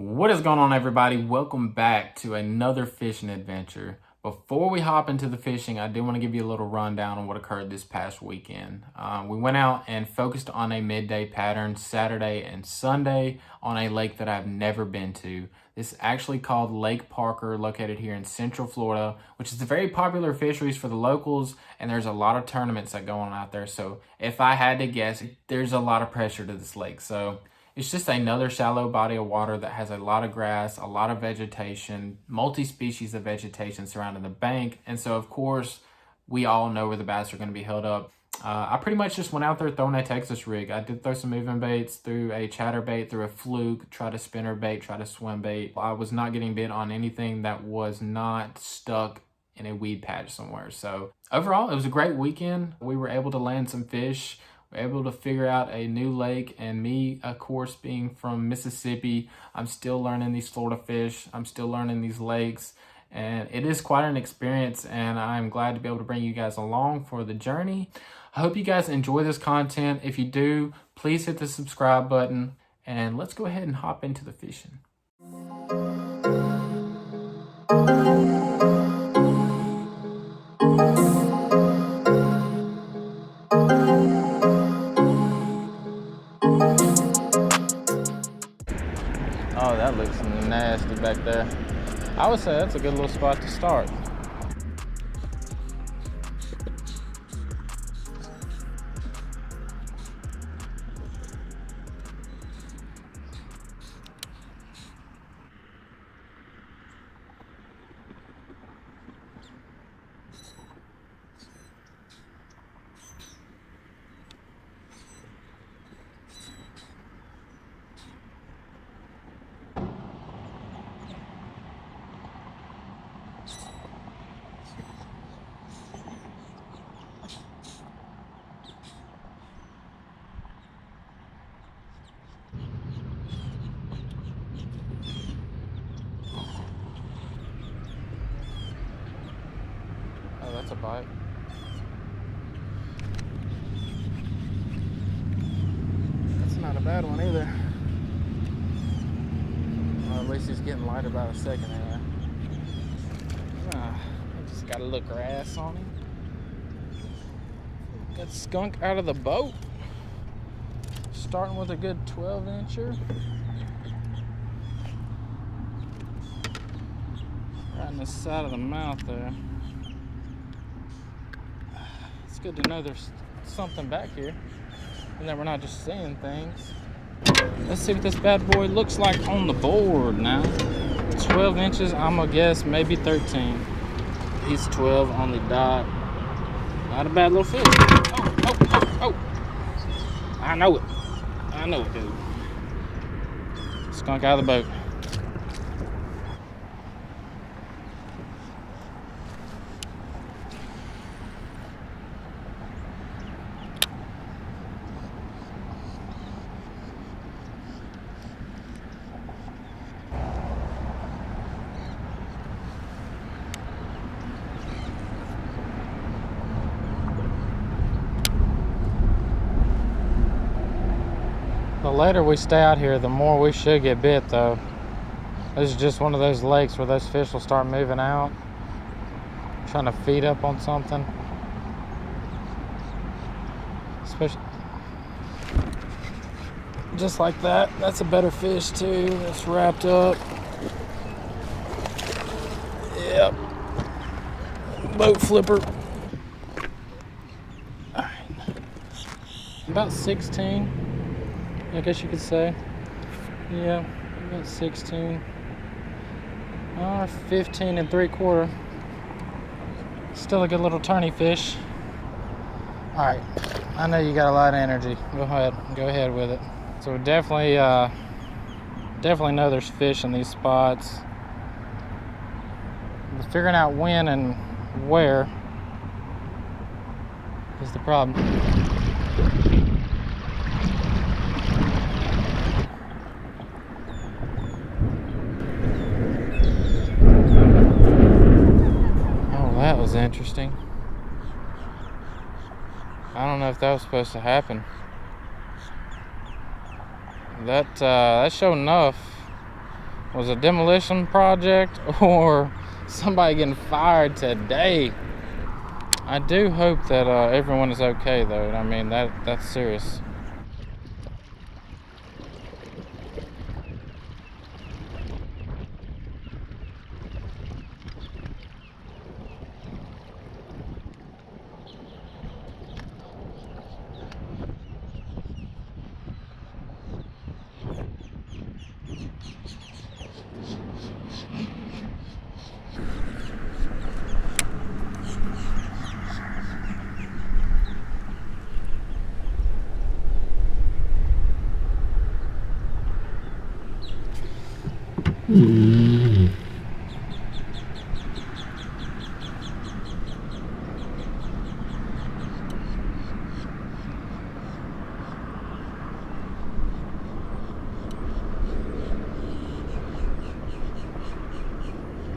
What is going on, everybody? Welcome back to another fishing adventure. Before we hop into the fishing, I do want to give you a little rundown on what occurred this past weekend. We went out and focused on a midday pattern Saturday and Sunday on a lake that I've never been to. This is actually called Lake Parker, located here in Central Florida, which is a very popular fisheries for the locals, and there's a lot of tournaments that go on out there. So if I had to guess, there's a lot of pressure to this lake. So it's just another shallow body of water that has a lot of grass, a lot of vegetation, multi-species of vegetation surrounding the bank. And so, of course, we all know where the bass are going to be held up. I pretty much just went out there throwing a Texas rig. I did throw some moving baits, threw a chatterbait, threw a fluke, tried a spinner bait, tried a swim bait. I was not getting bit on anything that was not stuck in a weed patch somewhere. So overall, it was a great weekend. We were able to land some fish. We're able to figure out a new lake, and me, of course, being from Mississippi, I'm still learning these Florida fish. I'm still learning these lakes, and it is quite an experience, and I'm glad to be able to bring you guys along for the journey. I hope you guys enjoy this content. If you do, please hit the subscribe button, and let's go ahead and hop into the fishing. Oh, that looks nasty back there. I would say that's a good little spot to start. That's a bite. That's not a bad one either. Well, at least he's getting lighter by the second anyway. I just got a little grass on him. Got skunk out of the boat. Starting with a good 12-incher. Right in the side of the mouth there. It's good to know there's something back here and that we're not just seeing things. Let's see what this bad boy looks like on the board now. 12 inches, I'm gonna guess maybe 13. He's 12 on the dot. Not a bad little fish. Oh. I know it, dude. Skunk out of the boat. The later we stay out here, the more we should get bit, though. This is just one of those lakes where those fish will start moving out, trying to feed up on something. Especially just like that. That's a better fish too. That's wrapped up. Yep. Boat flipper. All right. About 16. I guess you could say. Yeah, about 16. Or 15 3/4. Still a good little turny fish. All right, I know you got a lot of energy. Go ahead with it. So we definitely know there's fish in these spots. But figuring out when and where is the problem. That was interesting. I don't know if that was supposed to happen. That sure enough was a demolition project or somebody getting fired today. I do hope that everyone is okay though. I mean, that's serious.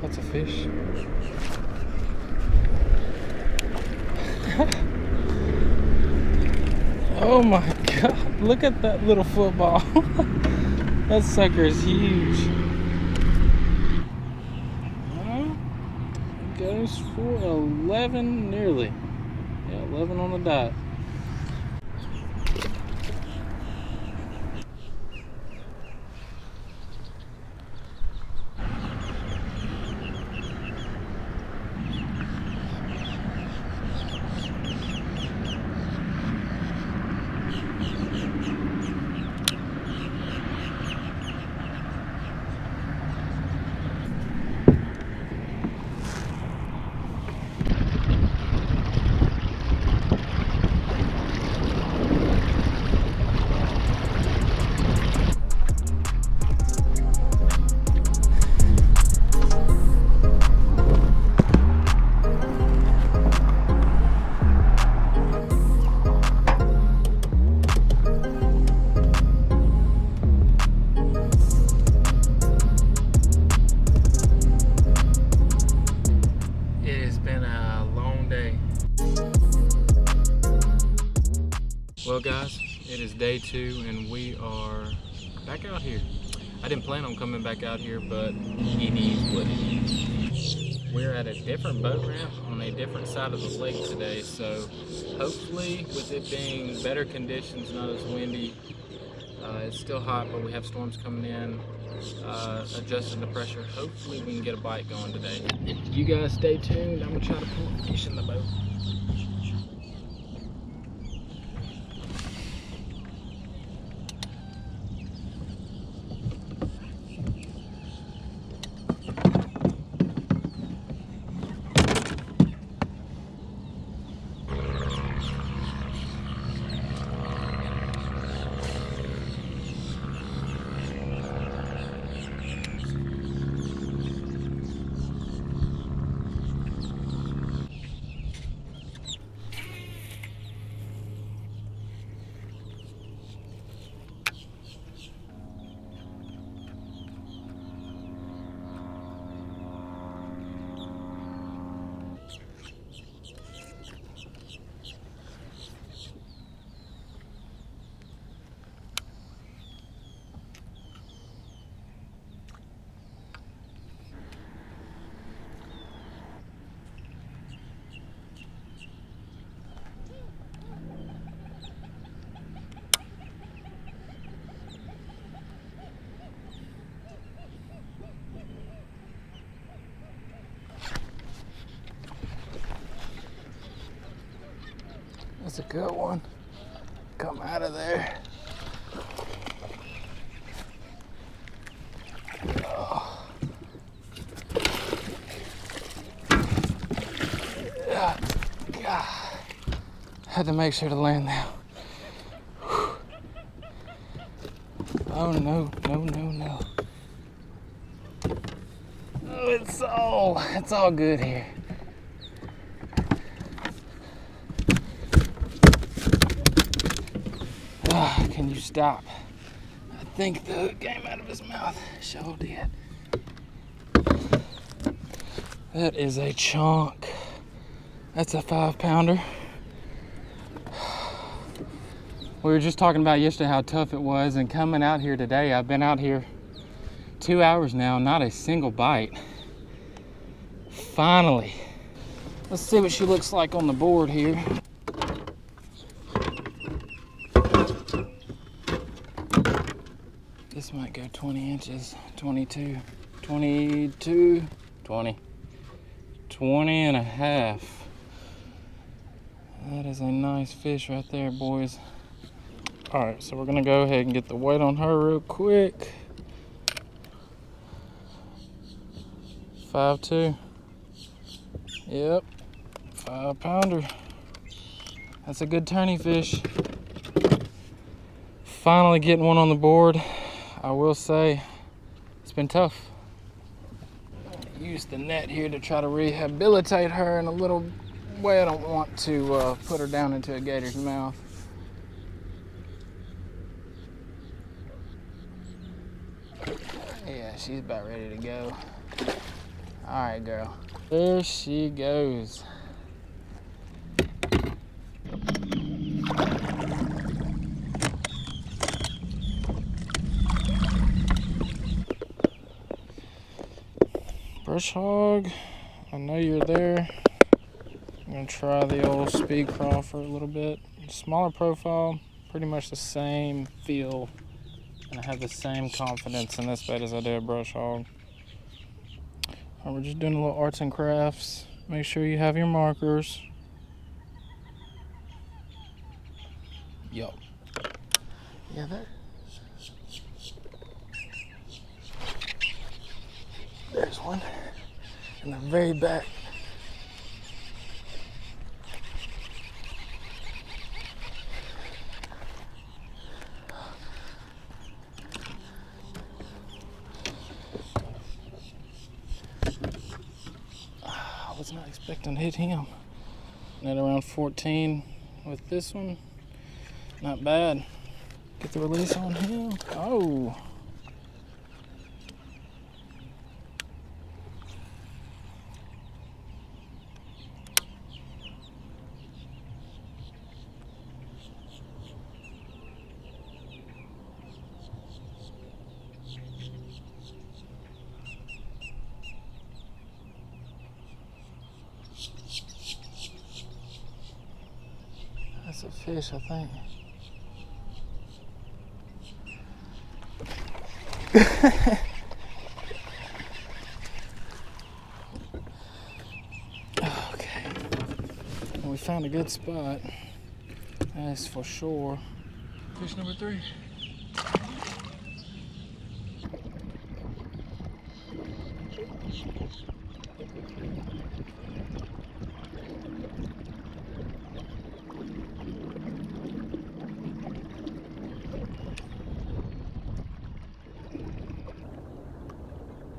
That's a fish. Oh my God, look at that little football. That sucker is huge. Goes for 11 nearly. Yeah, 11 on the dot. Well guys, it is day 2 and we are back out here. I didn't plan on coming back out here, but it is what it is. We're at a different boat ramp on a different side of the lake today, so hopefully with it being better conditions, not as windy, it's still hot, but we have storms coming in, adjusting the pressure. Hopefully we can get a bite going today. You guys stay tuned. I'm gonna try to pull fish in the boat. That's a good one. Come out of there. Oh. God. Had to make sure to land now. Whew. Oh no, no, no, no. Oh, it's all good here. Can you stop? I think the hook came out of his mouth. Sure did. That is a chunk. That's a 5-pounder. We were just talking about yesterday how tough it was, and coming out here today, I've been out here 2 hours now, not a single bite. Finally. Let's see what she looks like on the board here. This might go 20 inches, 22, 22, 20, 20 and a half. That is a nice fish right there, boys. All right, so we're gonna go ahead and get the weight on her real quick. 5'2". Yep, 5-pounder. That's a good tourney fish. Finally getting one on the board. I will say it's been tough. Use the net here to try to rehabilitate her in a little way. I don't want to put her down into a gator's mouth. Yeah, she's about ready to go. All right, girl. There she goes. Brush hog, I know you're there. I'm gonna try the old speed craw for a little bit. Smaller profile, pretty much the same feel. And I have the same confidence in this bait as I do a brush hog. Right, we're just doing a little arts and crafts. Make sure you have your markers. Yup. Yeah, there's one in the very back. I was not expecting to hit him. At around 14 with this one. Not bad. Get the release on him. Oh. That's a fish, I think. Okay. Well, we found a good spot. That's for sure. Fish number 3.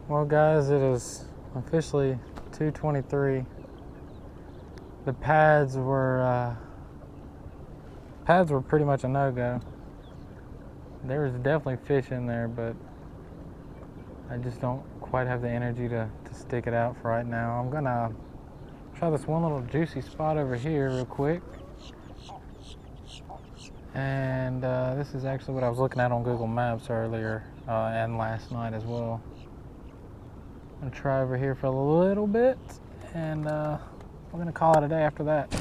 Well, guys, it is officially 2:23. The pads were pretty much a no-go. There was definitely fish in there, but I just don't quite have the energy to stick it out for right now. I'm gonna try this one little juicy spot over here real quick. And this is actually what I was looking at on Google Maps earlier and last night as well. I'm gonna try over here for a little bit, and we're gonna call it a day after that.